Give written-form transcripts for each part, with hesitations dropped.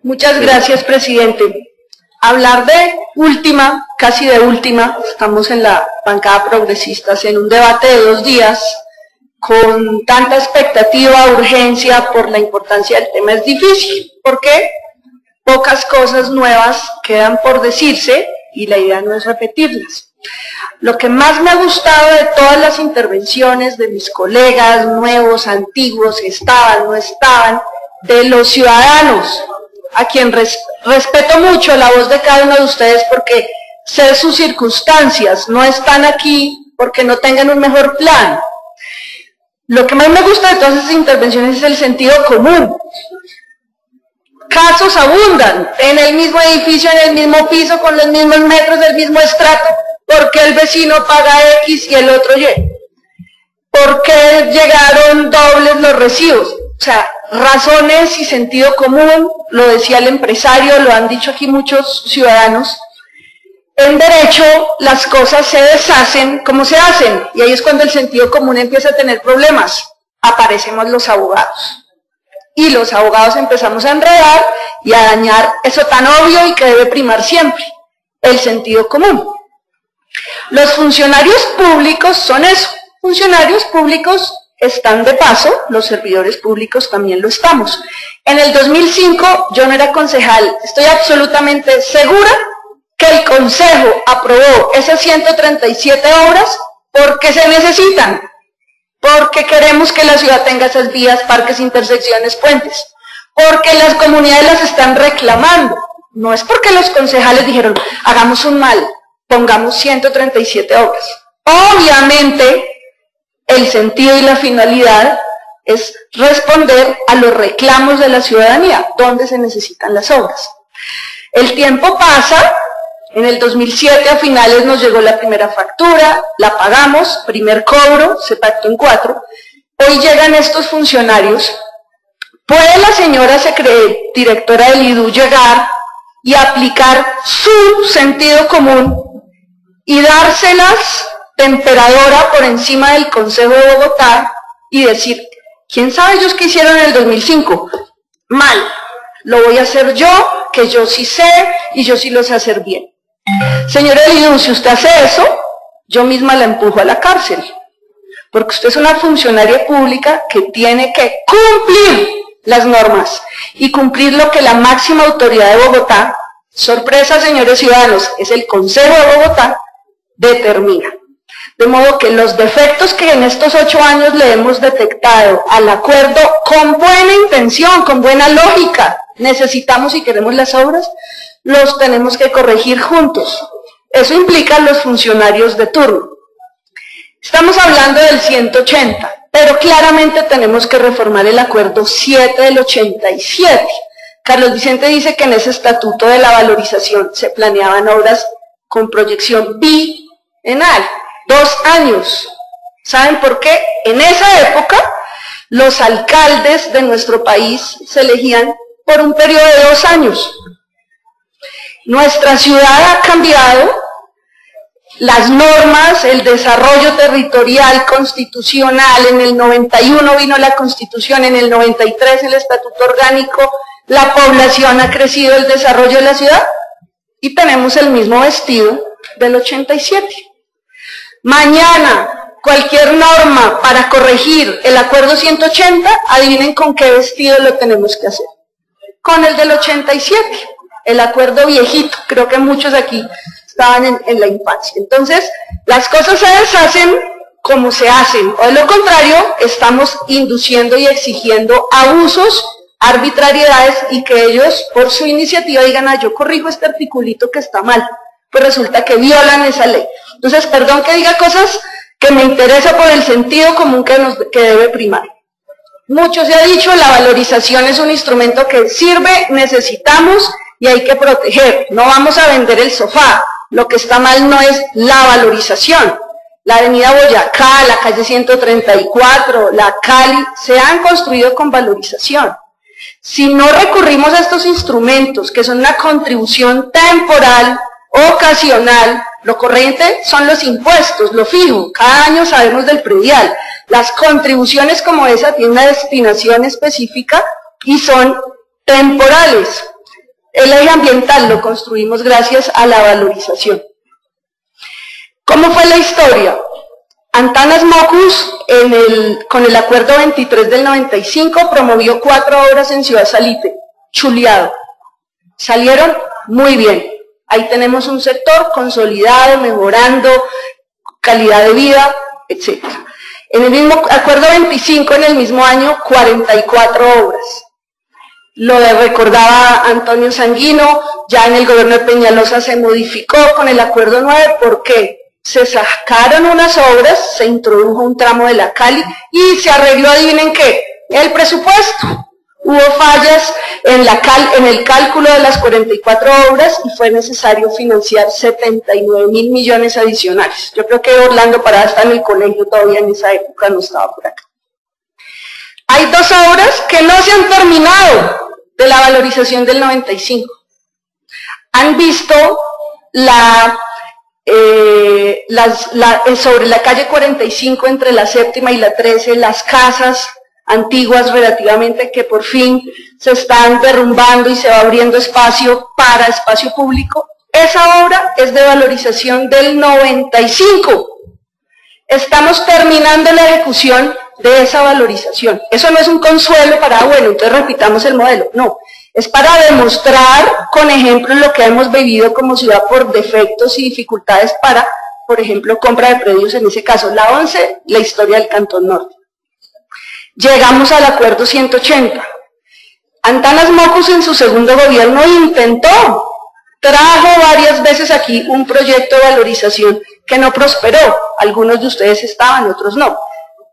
Muchas gracias, presidente. Hablar de última, casi de última, estamos en la bancada progresistas en un debate de 2 días, con tanta expectativa, urgencia por la importancia del tema es difícil, porque pocas cosas nuevas quedan por decirse y la idea no es repetirlas. Lo que más me ha gustado de todas las intervenciones de mis colegas, nuevos, antiguos, estaban, no estaban, de los ciudadanos, a quien respeto mucho la voz de cada uno de ustedes porque sé sus circunstancias, no están aquí porque no tengan un mejor plan. Lo que más me gusta de todas esas intervenciones es el sentido común. Casos abundan, en el mismo edificio, en el mismo piso, con los mismos metros, del mismo estrato, ¿por qué el vecino paga X y el otro Y? ¿Por qué llegaron dobles los recibos? O sea, razones y sentido común, lo decía el empresario, lo han dicho aquí muchos ciudadanos. En derecho las cosas se deshacen como se hacen, y ahí es cuando el sentido común empieza a tener problemas. Aparecemos los abogados. Y los abogados empezamos a enredar y a dañar eso tan obvio y que debe primar siempre, el sentido común. Los funcionarios públicos son eso, funcionarios públicos están de paso, los servidores públicos también lo estamos. En el 2005 yo no era concejal, estoy absolutamente segura que el Consejo aprobó esas 137 obras porque se necesitan, porque queremos que la ciudad tenga esas vías, parques, intersecciones, puentes, porque las comunidades las están reclamando. No es porque los concejales dijeron, hagamos un mal, pongamos 137 obras. Obviamente, el sentido y la finalidad es responder a los reclamos de la ciudadanía, donde se necesitan las obras. El tiempo pasa, en el 2007 a finales nos llegó la primera factura, la pagamos, primer cobro, se pactó en 4, hoy llegan estos funcionarios. ¿Puede la señora directora del IDU llegar y aplicar su sentido común y dárselas temperadora por encima del Consejo de Bogotá y decir, ¿quién sabe ellos qué hicieron en el 2005? Mal, lo voy a hacer yo, que yo sí sé y yo sí lo sé hacer bien. Señora Lidu, si usted hace eso, yo misma la empujo a la cárcel, porque usted es una funcionaria pública que tiene que cumplir las normas y cumplir lo que la máxima autoridad de Bogotá, sorpresa señores ciudadanos, es el Consejo de Bogotá, determina. De modo que los defectos que en estos 8 años le hemos detectado al acuerdo con buena intención, con buena lógica, necesitamos y queremos las obras, los tenemos que corregir juntos. Eso implica los funcionarios de turno. Estamos hablando del 180, pero claramente tenemos que reformar el acuerdo 7 del 87. Carlos Vicente dice que en ese estatuto de la valorización se planeaban obras con proyección bienal. 2 años. ¿Saben por qué? En esa época, los alcaldes de nuestro país se elegían por un periodo de 2 años. Nuestra ciudad ha cambiado, las normas, el desarrollo territorial, constitucional, en el 91 vino la Constitución, en el 93 el Estatuto Orgánico, la población ha crecido, el desarrollo de la ciudad, y tenemos el mismo vestido del 87. Mañana, cualquier norma para corregir el acuerdo 180, adivinen con qué vestido lo tenemos que hacer. Con el del 87, el acuerdo viejito, creo que muchos aquí estaban en la infancia. Entonces, las cosas se deshacen como se hacen, o de lo contrario, estamos induciendo y exigiendo abusos, arbitrariedades, y que ellos, por su iniciativa, digan, ah, yo corrijo este articulito que está mal, pues resulta que violan esa ley. Entonces, perdón que diga cosas que me interesa por el sentido común que debe primar. Mucho se ha dicho, la valorización es un instrumento que sirve, necesitamos y hay que proteger. No vamos a vender el sofá. Lo que está mal no es la valorización. La avenida Boyacá, la calle 134, la Cali, se han construido con valorización. Si no recurrimos a estos instrumentos, que son una contribución temporal, ocasional, lo corriente son los impuestos, lo fijo, cada año sabemos del predial. Las contribuciones como esa tienen una destinación específica y son temporales. El eje ambiental lo construimos gracias a la valorización. ¿Cómo fue la historia? Antanas Mockus, con el acuerdo 23 del 95, promovió 4 obras en Ciudad Salitre, chuleado. Salieron muy bien. Ahí tenemos un sector consolidado, mejorando, calidad de vida, etc. En el mismo acuerdo 25, en el mismo año, 44 obras. Lo recordaba Antonio Sanguino, ya en el gobierno de Peñalosa se modificó con el acuerdo 9, ¿por qué? Se sacaron unas obras, se introdujo un tramo de la Cali y se arregló, adivinen qué, el presupuesto. Hubo fallas en el cálculo de las 44 obras y fue necesario financiar 79.000 millones adicionales. Yo creo que Orlando Parada está en el colegio todavía en esa época, no estaba por acá. Hay 2 obras que no se han terminado de la valorización del 95. Han visto sobre la calle 45 entre la 7ª y la 13, las casas antiguas relativamente que por fin se están derrumbando y se va abriendo espacio para espacio público. Esa obra es de valorización del 95. Estamos terminando la ejecución de esa valorización. Eso no es un consuelo para, bueno, entonces repitamos el modelo. No, es para demostrar con ejemplos lo que hemos vivido como ciudad por defectos y dificultades para, por ejemplo, compra de predios en ese caso. La 11, la historia del Cantón Norte. Llegamos al acuerdo 180. Antanas Mockus en su segundo gobierno intentó, trajo varias veces aquí un proyecto de valorización que no prosperó. Algunos de ustedes estaban, otros no.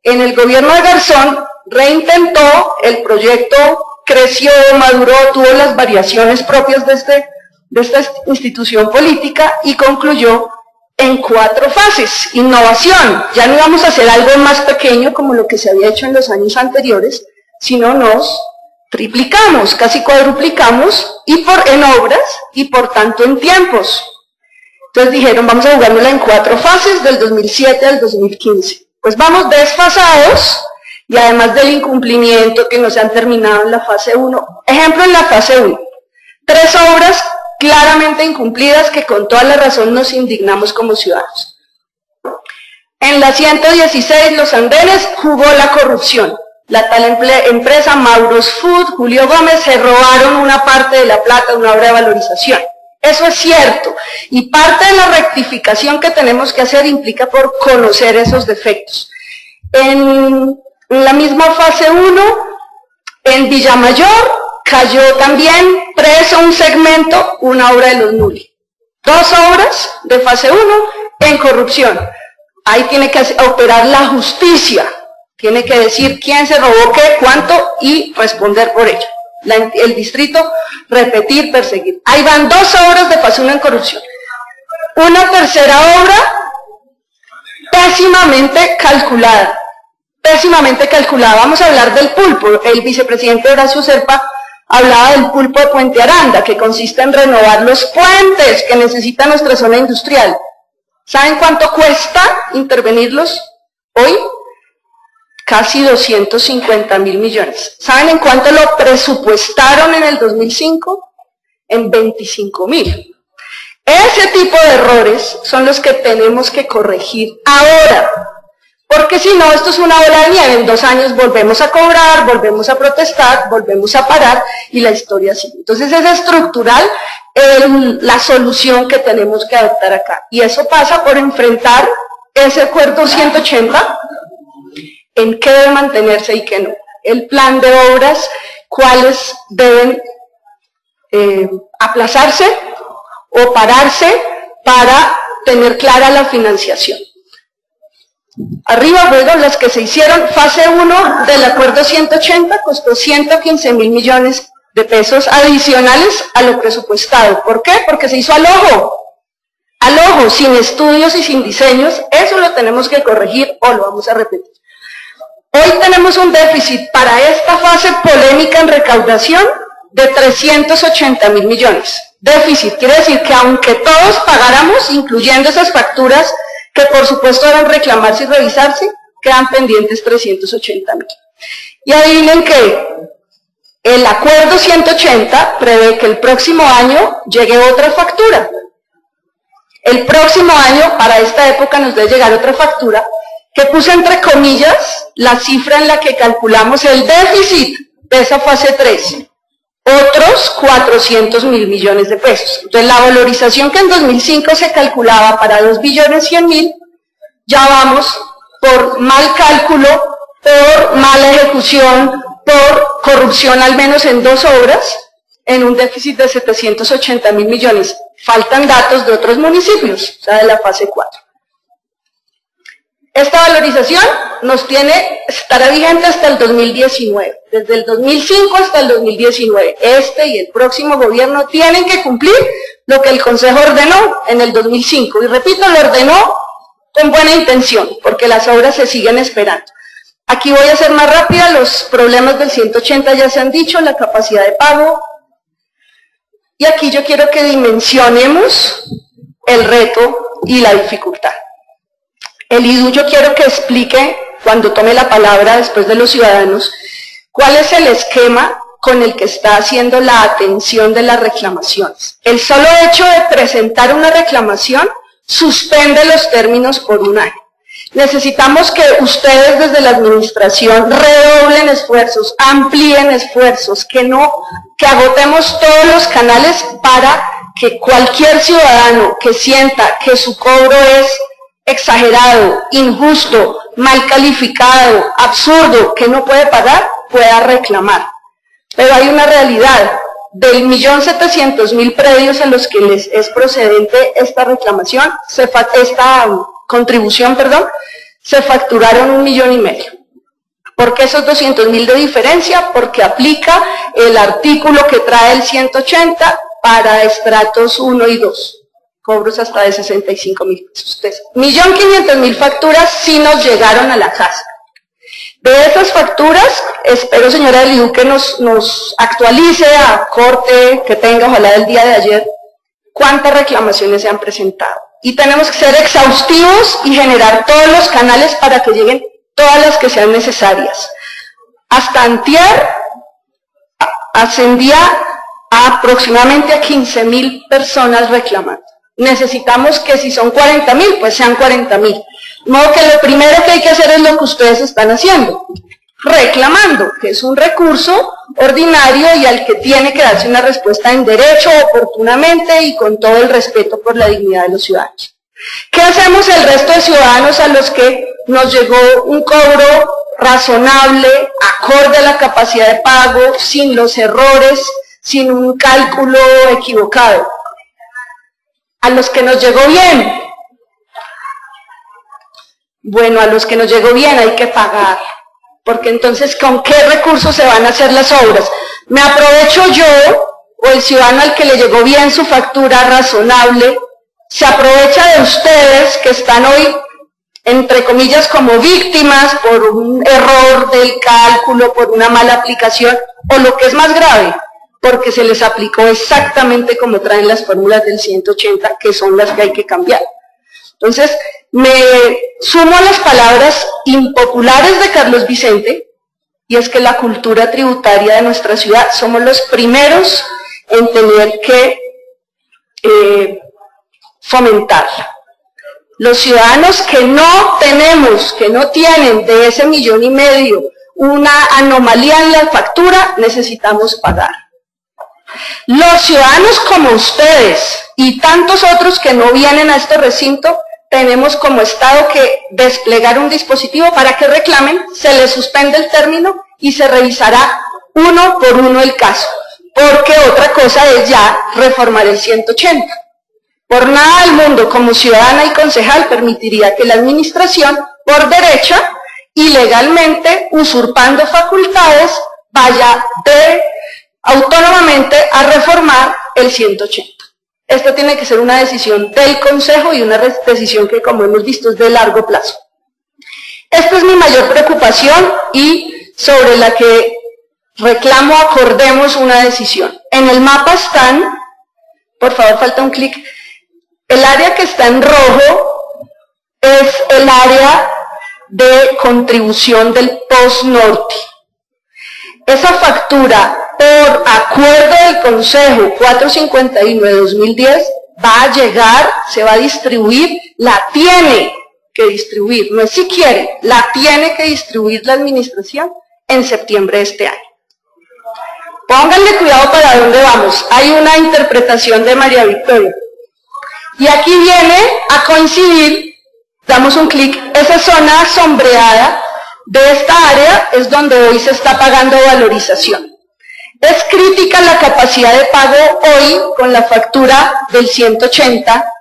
En el gobierno de Garzón reintentó, el proyecto creció, maduró, tuvo las variaciones propias de esta institución política y concluyó en 4 fases. Innovación, ya no íbamos a hacer algo más pequeño como lo que se había hecho en los años anteriores, sino nos triplicamos, casi cuadruplicamos, en obras y por tanto en tiempos. Entonces dijeron, vamos a jugárnosla en 4 fases, del 2007 al 2015. Pues vamos desfasados, y además del incumplimiento que no se han terminado en la fase 1. Ejemplo en la fase 1, 3 obras claramente incumplidas que con toda la razón nos indignamos como ciudadanos. En la 116, Los Andenes, jugó la corrupción. La tal empresa Mauros Food, Julio Gómez, se robaron una parte de la plata, una obra de valorización. Eso es cierto, y parte de la rectificación que tenemos que hacer implica por conocer esos defectos. En la misma fase 1, en Villamayor, cayó también preso un segmento, una obra de los Nuli. 2 obras de fase 1 en corrupción. Ahí tiene que operar la justicia, tiene que decir quién se robó qué, cuánto y responder por ello. El distrito, repetir, perseguir. Ahí van 2 obras de fase 1 en corrupción. Una tercera obra pésimamente calculada. Pésimamente calculada. Vamos a hablar del pulpo. El vicepresidente Horacio Serpa hablaba del pulpo de Puente Aranda, que consiste en renovar los puentes que necesita nuestra zona industrial. ¿Saben cuánto cuesta intervenirlos hoy? Casi 250.000 millones. ¿Saben en cuánto lo presupuestaron en el 2005? En 25.000. Ese tipo de errores son los que tenemos que corregir ahora. Porque si no, esto es una bola de nieve. En 2 años volvemos a cobrar, volvemos a protestar, volvemos a parar y la historia sigue. Entonces es estructural la solución que tenemos que adoptar acá. Y eso pasa por enfrentar ese acuerdo 180, en qué debe mantenerse y qué no. El plan de obras, cuáles deben aplazarse o pararse para tener clara la financiación. Arriba, luego, las que se hicieron, fase 1 del acuerdo 180 costó 115.000 millones de pesos adicionales a lo presupuestado. ¿Por qué? Porque se hizo al ojo, sin estudios y sin diseños. Eso lo tenemos que corregir o lo vamos a repetir. Hoy tenemos un déficit para esta fase polémica en recaudación de 380.000 millones. Déficit quiere decir que aunque todos pagáramos, incluyendo esas facturas que por supuesto deben reclamarse y revisarse, quedan pendientes 380.000. Y adivinen que El acuerdo 180 prevé que el próximo año llegue otra factura. El próximo año, para esta época, nos debe llegar otra factura que puse entre comillas la cifra en la que calculamos el déficit de esa fase 3. Otros 400.000 millones de pesos. Entonces, la valorización que en 2005 se calculaba para 2.100.000, ya vamos por mal cálculo, por mala ejecución, por corrupción al menos en 2 obras, en un déficit de 780.000 millones. Faltan datos de otros municipios, o sea, de la fase 4. Esta valorización estará vigente hasta el 2019, desde el 2005 hasta el 2019. Este y el próximo gobierno tienen que cumplir lo que el Consejo ordenó en el 2005. Y repito, lo ordenó con buena intención, porque las obras se siguen esperando. Aquí voy a ser más rápida, los problemas del 180 ya se han dicho, la capacidad de pago. Y aquí yo quiero que dimensionemos el reto y la dificultad. El IDU yo quiero que explique, cuando tome la palabra después de los ciudadanos, cuál es el esquema con el que está haciendo la atención de las reclamaciones. El solo hecho de presentar una reclamación suspende los términos por un año. Necesitamos que ustedes desde la administración redoblen esfuerzos, amplíen esfuerzos, que agotemos todos los canales para que cualquier ciudadano que sienta que su cobro es exagerado, injusto, mal calificado, absurdo, que no puede pagar, pueda reclamar. Pero hay una realidad. Del 1.700.000 predios a los que les es procedente esta reclamación, esta contribución, se facturaron 1,5 millones. ¿Por qué esos 200.000 de diferencia? Porque aplica el artículo que trae el 180 para estratos 1 y 2. Cobros hasta de 65.000 pesos. 1.500.000 facturas sí nos llegaron a la casa. De esas facturas, espero, señora del IDU, que nos actualice a corte que tenga, ojalá del día de ayer, cuántas reclamaciones se han presentado. Y tenemos que ser exhaustivos y generar todos los canales para que lleguen todas las que sean necesarias. Hasta antier ascendía a aproximadamente a 15.000 personas reclamando. Necesitamos que si son 40.000, pues sean 40.000. De modo que lo primero que hay que hacer es lo que ustedes están haciendo, reclamando, que es un recurso ordinario y al que tiene que darse una respuesta en derecho, oportunamente y con todo el respeto por la dignidad de los ciudadanos. ¿Qué hacemos el resto de ciudadanos a los que nos llegó un cobro razonable, acorde a la capacidad de pago, sin los errores, sin un cálculo equivocado? A los que nos llegó bien. Bueno, a los que nos llegó bien hay que pagar, porque entonces, ¿con qué recursos se van a hacer las obras? ¿Me aprovecho yo, o el ciudadano al que le llegó bien su factura razonable, se aprovecha de ustedes que están hoy, entre comillas, como víctimas por un error del cálculo, por una mala aplicación, o lo que es más grave, porque se les aplicó exactamente como traen las fórmulas del 180, que son las que hay que cambiar? Entonces, me sumo a las palabras impopulares de Carlos Vicente, y es que la cultura tributaria de nuestra ciudad somos los primeros en tener que fomentarla. Los ciudadanos que no tenemos, que no tienen de ese 1,5 millones una anomalía en la factura, necesitamos pagar. Los ciudadanos como ustedes y tantos otros que no vienen a este recinto, tenemos como Estado que desplegar un dispositivo para que reclamen, se les suspende el término y se revisará uno por uno el caso, porque otra cosa es ya reformar el 180. Por nada del mundo, como ciudadana y concejal, permitiría que la administración, por derecha y legalmente, usurpando facultades, vaya autónomamente a reformar el 180. Esto tiene que ser una decisión del Consejo y una decisión que, como hemos visto, es de largo plazo. Esta es mi mayor preocupación y sobre la que reclamo acordemos una decisión. En el mapa están, por favor, falta un clic, el área que está en rojo es el área de contribución del Post Norte. Esa factura por acuerdo del Consejo 451 de 2010, va a llegar, se va a distribuir, la tiene que distribuir, no es si quiere, la tiene que distribuir la administración en septiembre de este año. Pónganle cuidado para dónde vamos. Hay una interpretación de María Victoria. Y aquí viene a coincidir, damos un clic, esa zona sombreada de esta área es donde hoy se está pagando valorización. Es crítica la capacidad de pago hoy con la factura del 180.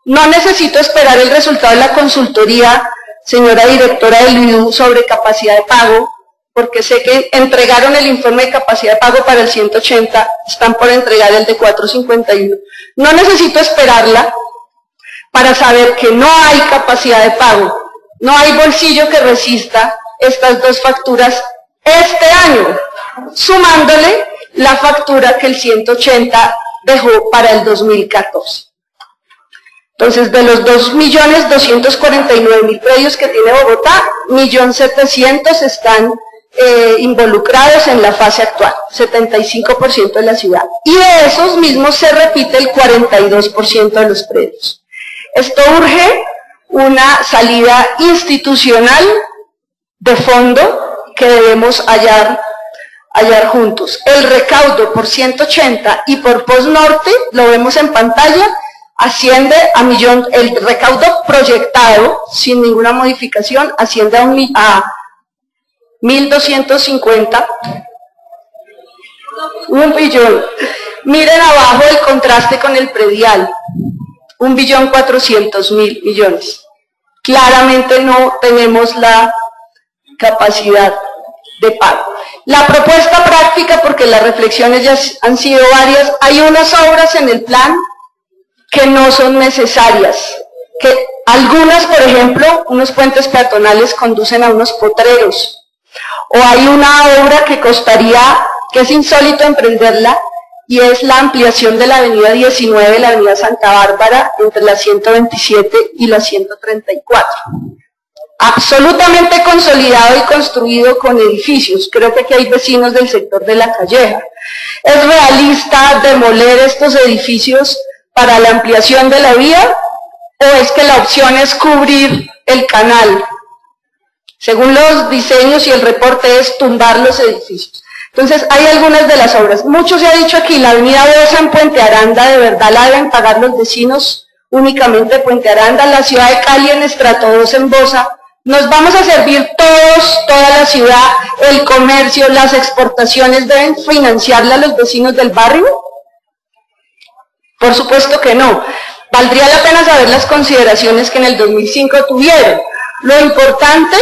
No necesito esperar el resultado de la consultoría, señora directora del IDU, sobre capacidad de pago, porque sé que entregaron el informe de capacidad de pago para el 180, están por entregar el de 451. No necesito esperarla para saber que no hay capacidad de pago, no hay bolsillo que resista estas dos facturas este año, sumándole la factura que el 180 dejó para el 2014. Entonces, de los 2.249.000 predios que tiene Bogotá, 1.700.000 están involucrados en la fase actual, 75% de la ciudad. Y de esos mismos se repite el 42% de los predios. Esto urge una salida institucional de fondo que debemos hallar juntos. El recaudo por 180 y por Postnorte, lo vemos en pantalla, asciende a el recaudo proyectado, sin ninguna modificación, asciende a 1.250, 1 billón. Miren abajo el contraste con el predial, 1.400.000 millones. Claramente no tenemos la capacidad de pago. La propuesta práctica, porque las reflexiones ya han sido varias, hay unas obras en el plan que no son necesarias, que algunas, por ejemplo, unos puentes peatonales conducen a unos potreros, o hay una obra que costaría, que es insólito emprenderla, y es la ampliación de la avenida 19, la avenida Santa Bárbara, entre la 127 y la 134. Absolutamente consolidado y construido con edificios. Creo que aquí hay vecinos del sector de La Calleja. ¿Es realista demoler estos edificios para la ampliación de la vía? ¿O es que la opción es cubrir el canal? Según los diseños y el reporte es tumbar los edificios. Entonces hay algunas de las obras. Mucho se ha dicho aquí, la avenida Bosa en Puente Aranda, de verdad la deben pagar los vecinos únicamente Puente Aranda, la ciudad de Cali en estrato 2 en Bosa. Nos vamos a servir todos, toda la ciudad, el comercio, las exportaciones, ¿deben financiarla a los vecinos del barrio? Por supuesto que no. Valdría la pena saber las consideraciones que en el 2005 tuvieron. Lo importante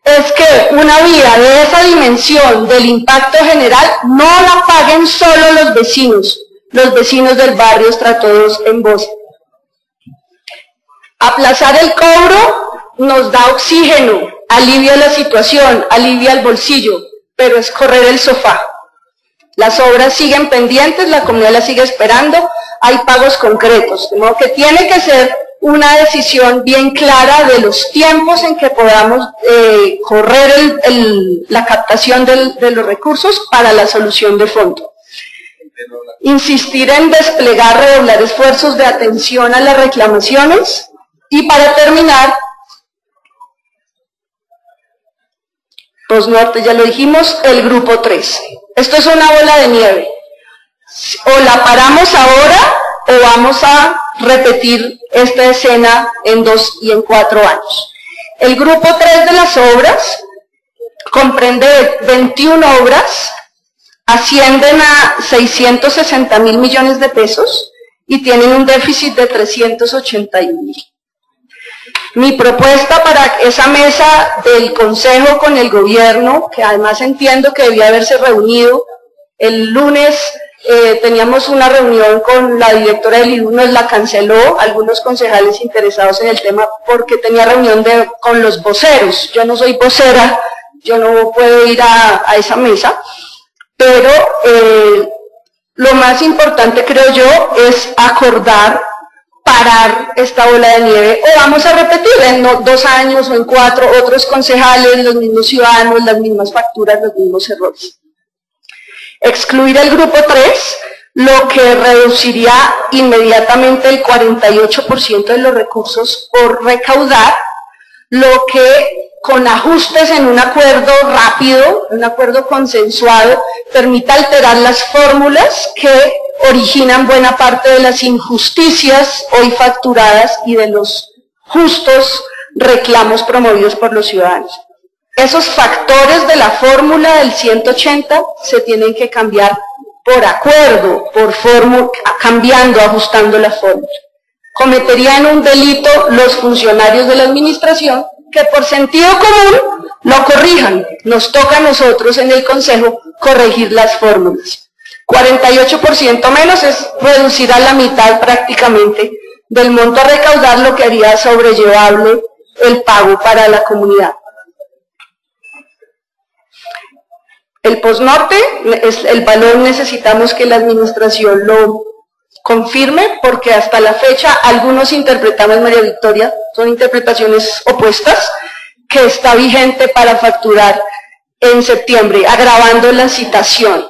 es que una vía de esa dimensión del impacto general no la paguen solo los vecinos del barrio estrato 2 en Bosa. Aplazar el cobro nos da oxígeno, alivia la situación, alivia el bolsillo, pero es correr el sofá. Las obras siguen pendientes, la comunidad las sigue esperando, hay pagos concretos, de modo que tiene que ser una decisión bien clara de los tiempos en que podamos correr la captación de los recursos para la solución de fondo. Insistir en desplegar, redoblar esfuerzos de atención a las reclamaciones y para terminar, Postnorte, ya lo dijimos, el grupo 3. Esto es una bola de nieve. O la paramos ahora o vamos a repetir esta escena en 2 y en 4 años. El grupo 3 de las obras comprende 21 obras, ascienden a 660.000 millones de pesos y tienen un déficit de 381.000. Mi propuesta para esa mesa del Consejo con el Gobierno, que además entiendo que debía haberse reunido el lunes, teníamos una reunión con la directora del IDU, nos la canceló, algunos concejales interesados en el tema, porque tenía reunión con los voceros. Yo no soy vocera, yo no puedo ir a esa mesa, pero lo más importante, creo yo, es acordar parar esta bola de nieve, o vamos a repetir en 2 años o en 4, otros concejales, los mismos ciudadanos, las mismas facturas, los mismos errores. excluir el grupo 3, lo que reduciría inmediatamente el 48% de los recursos por recaudar, lo que con ajustes en un acuerdo rápido, un acuerdo consensuado, permita alterar las fórmulas que originan buena parte de las injusticias hoy facturadas y de los justos reclamos promovidos por los ciudadanos. Esos factores de la fórmula del 180 se tienen que cambiar por acuerdo, cambiando, ajustando la fórmula. Cometerían un delito los funcionarios de la administración que por sentido común lo corrijan. Nos toca a nosotros en el Consejo corregir las fórmulas. 48% menos es reducir a la mitad prácticamente del monto a recaudar, lo que haría sobrellevable el pago para la comunidad. El postnorte, el valor necesitamos que la administración lo confirme, porque hasta la fecha algunos interpretamos, María Victoria, son interpretaciones opuestas, que está vigente para facturar en septiembre, agravando la citación,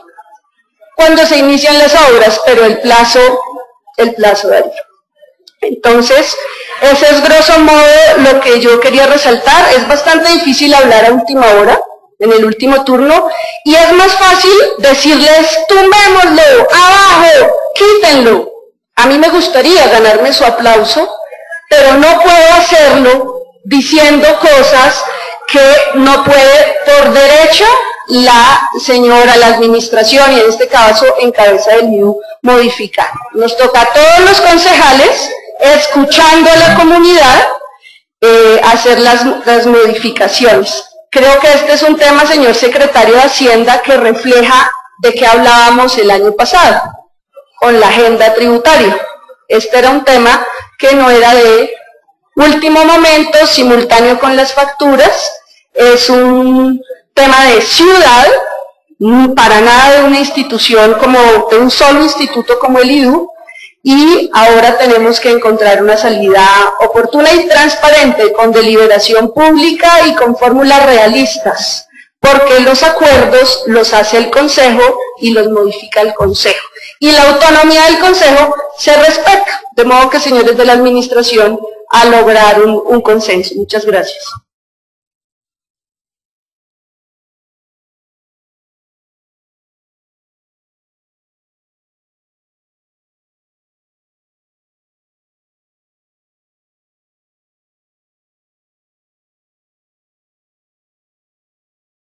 cuando se inician las obras, pero el plazo daría. Entonces, ese es grosso modo lo que yo quería resaltar. Es bastante difícil hablar a última hora, en el último turno, y es más fácil decirles, tumbémoslo, abajo, quítenlo. A mí me gustaría ganarme su aplauso, pero no puedo hacerlo diciendo cosas que no puede por derecho la señora, la administración, y en este caso en cabeza del IDU, modificar. Nos toca a todos los concejales, escuchando a la comunidad, hacer las modificaciones. Creo que este es un tema, señor secretario de Hacienda, que refleja de qué hablábamos el año pasado, con la agenda tributaria. Este era un tema que no era de último momento, simultáneo con las facturas, es un tema de ciudad, para nada de una institución de un solo instituto como el IDU, y ahora tenemos que encontrar una salida oportuna y transparente, con deliberación pública y con fórmulas realistas, porque los acuerdos los hace el Consejo y los modifica el Consejo. Y la autonomía del Consejo se respeta, de modo que, señores de la Administración, a lograr un consenso. Muchas gracias.